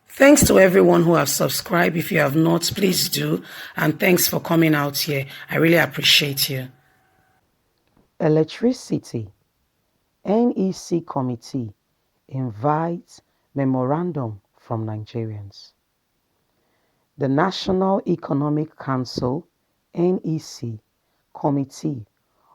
Thanks to everyone who has subscribed. If you have not, please do. And thanks for coming out here. I really appreciate you. Electricity. NEC committee invites memorandum from Nigerians. The National Economic Council, NEC, Committee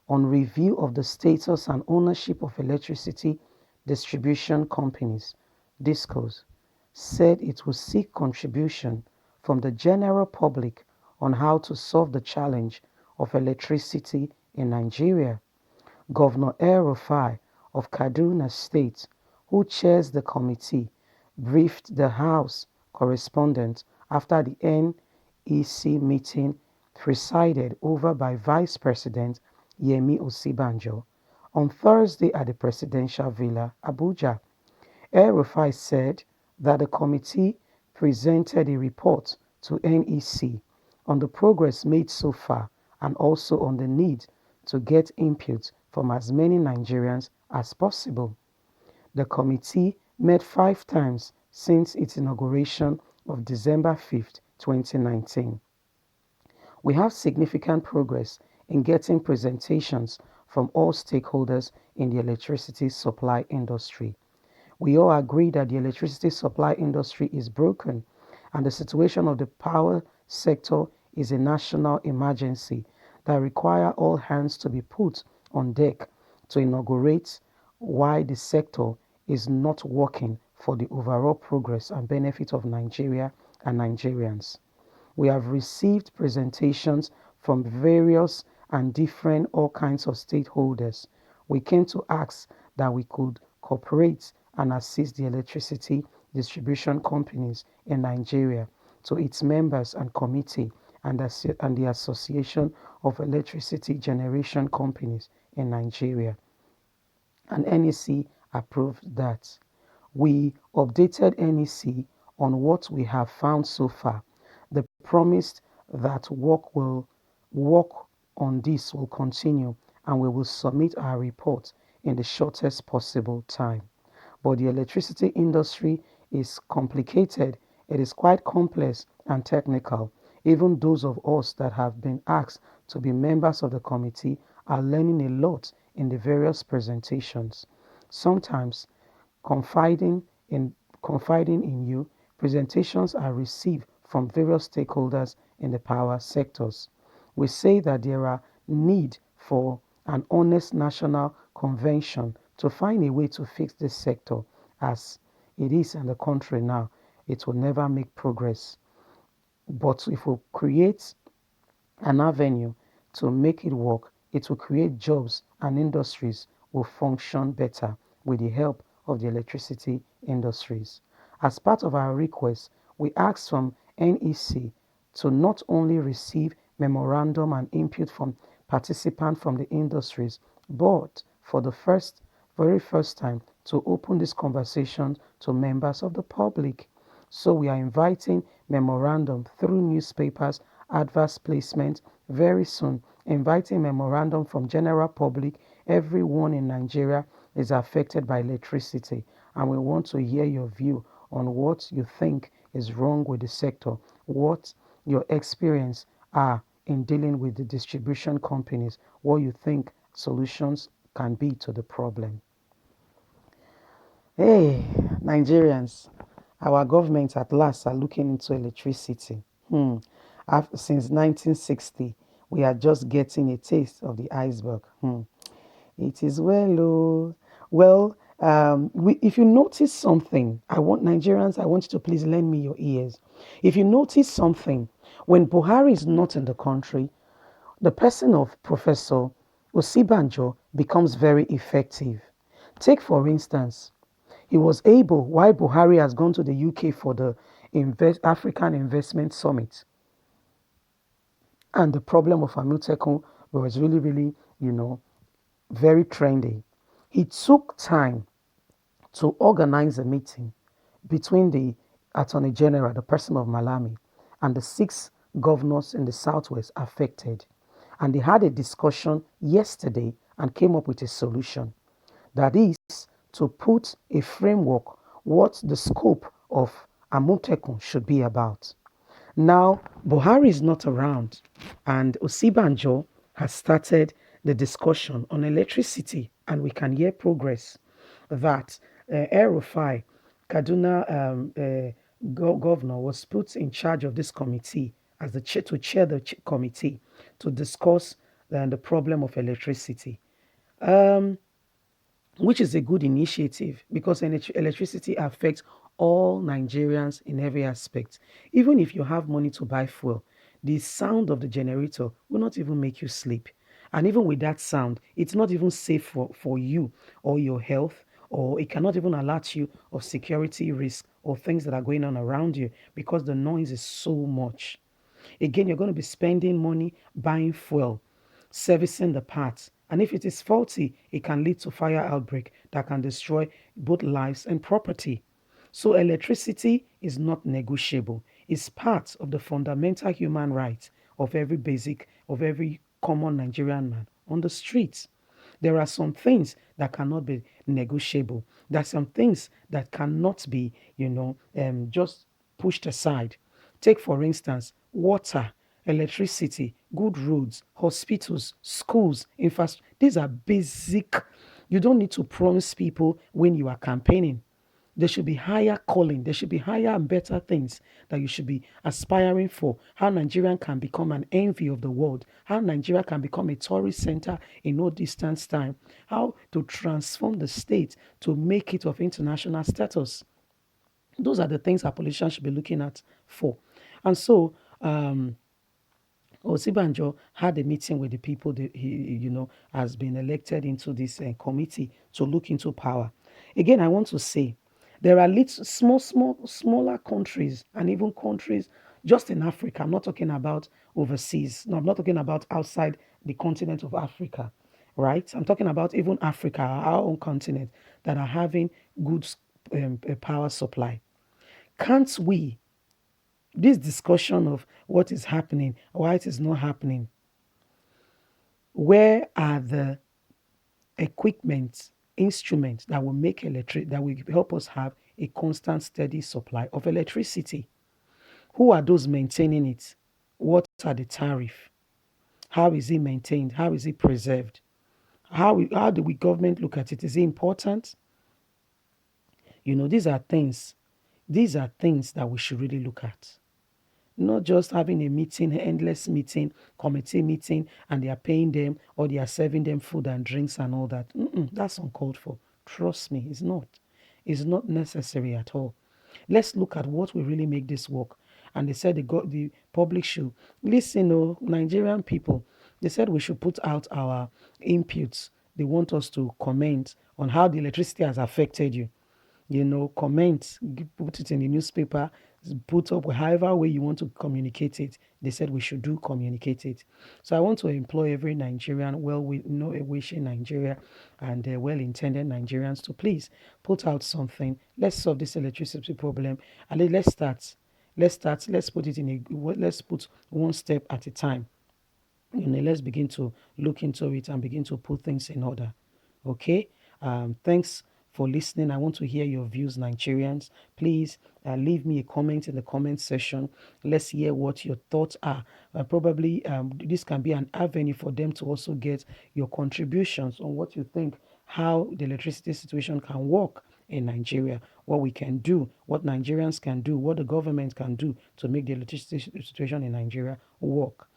on Review of the Status and Ownership of Electricity Distribution Companies, DISCOs, said it will seek contribution from the general public on how to solve the challenge of electricity in Nigeria. Governor El-Rufai of Kaduna State, who chairs the committee, briefed the House correspondent after the NEC meeting presided over by Vice President Yemi Osibanjo on Thursday at the Presidential Villa, Abuja. El-Rufai said that the committee presented a report to NEC on the progress made so far and also on the need to get input from as many Nigerians as possible. The committee met 5 times since its inauguration of December 5, 2019. We have significant progress in getting presentations from all stakeholders in the electricity supply industry. We all agree that the electricity supply industry is broken and the situation of the power sector is a national emergency that requires all hands to be put on deck to inaugurate why the sector is not working for the overall progress and benefit of Nigeria and Nigerians. We have received presentations from various and different all kinds of stakeholders. We came to ask that we could cooperate and assist the electricity distribution companies in Nigeria to its members and committee and the Association of Electricity Generation Companies in Nigeria. And NEC approved that. We updated NEC on what we have found so far. They promised that work on this will continue and we will submit our report in the shortest possible time. But the electricity industry is complicated. It is quite complex and technical. Even those of us that have been asked to be members of the committee are learning a lot in the various presentations. Sometimes, confiding in you, presentations are received from various stakeholders in the power sectors. We say that there are need for an honest national convention to find a way to fix this sector as it is in the country now. It will never make progress. But if we create an avenue to make it work, it will create jobs and industries will function better with the help of the electricity industries. As part of our request, we asked from NEC to not only receive memorandum and input from participants from the industries, but for the very first time to open this conversation to members of the public. So we are inviting memorandum through newspapers, adverse placement very soon, inviting memorandum from general public. Everyone in Nigeria is affected by electricity, and we want to hear your view on what you think is wrong with the sector, what your experience are in dealing with the distribution companies, what you think solutions can be to the problem. Hey, Nigerians, our government at last are looking into electricity. Since 1960, we are just getting a taste of the iceberg. It is well, oh. Well, if you notice something, I want Nigerians, I want you to please lend me your ears. If you notice something, when Buhari is not in the country, the person of Professor Osibanjo becomes very effective. Take, for instance, he was able, while Buhari has gone to the UK for the African Investment Summit, and the problem of Amutekun was really, really, very trendy. He took time to organize a meeting between the Attorney General, the person of Malami, and the 6 governors in the Southwest affected. And they had a discussion yesterday and came up with a solution. That is to put a framework what the scope of Amotekun should be about. Now, Buhari is not around, and Osibanjo has started the discussion on electricity, and we can hear progress that El-Rufai, Kaduna governor, was put in charge of this committee as to chair the committee to discuss the problem of electricity. Um, which is a good initiative because electricity affects all Nigerians in every aspect. Even if you have money to buy fuel, the sound of the generator will not even make you sleep. And even with that sound, it's not even safe for you or your health, or it cannot even alert you of security risk or things that are going on around you because the noise is so much. Again, you're going to be spending money buying fuel, servicing the parts. And if it is faulty, it can lead to fire outbreak that can destroy both lives and property. So electricity is not negotiable. It's part of the fundamental human right of every common Nigerian man on the streets. There are some things that cannot be negotiable. There are some things that cannot be, just pushed aside. Take, for instance, water, electricity, good roads, hospitals, schools, infrastructure. These are basic. You don't need to promise people when you are campaigning. There should be higher calling. There should be higher and better things that you should be aspiring for. How Nigeria can become an envy of the world. How Nigeria can become a tourist center in no distance time. How to transform the state to make it of international status. Those are the things our politicians should be looking at for. And so, Osibanjo had a meeting with the people that has been elected into this committee to look into power. Again, I want to say there are smaller countries and even countries just in Africa. I'm not talking about overseas. No, I'm not talking about outside the continent of Africa, right? I'm talking about even Africa, our own continent, that are having good power supply. Can't we this discussion of what is happening, why it is not happening, where are the equipment, instruments that will make that will help us have a constant, steady supply of electricity? Who are those maintaining it? What are the tariff? How is it maintained? How is it preserved? How do we government look at it? Is it important? These are things. These are things that we should really look at. Not just having a meeting, endless meeting, committee meeting, and they are paying them or they are serving them food and drinks and all that. That's uncalled for. Trust me, it's not. It's not necessary at all. Let's look at what will really make this work. And they said the public should listen, oh, Nigerian people. They said we should put out our inputs. They want us to comment on how the electricity has affected you. Comment, put it in the newspaper, put up however way you want to communicate it. They said we should communicate it. So I want to employ every Nigerian, wishing Nigeria and well-intended Nigerians to please put out something. Let's solve this electricity problem, and let's start. Let's start. Let's put one step at a time. Let's begin to look into it and begin to put things in order. Okay. Thanks for listening. I want to hear your views, Nigerians. Please leave me a comment in the comment section. Let's hear what your thoughts are. Probably this can be an avenue for them to also get your contributions on what you think, how the electricity situation can work in Nigeria, what we can do, what Nigerians can do, what the government can do to make the electricity situation in Nigeria work.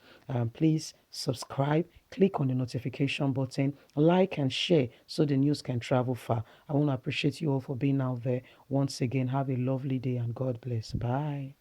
Please subscribe, click on the notification button, like and share so the news can travel far. I want to appreciate you all for being out there. Once again, have a lovely day and God bless. Bye.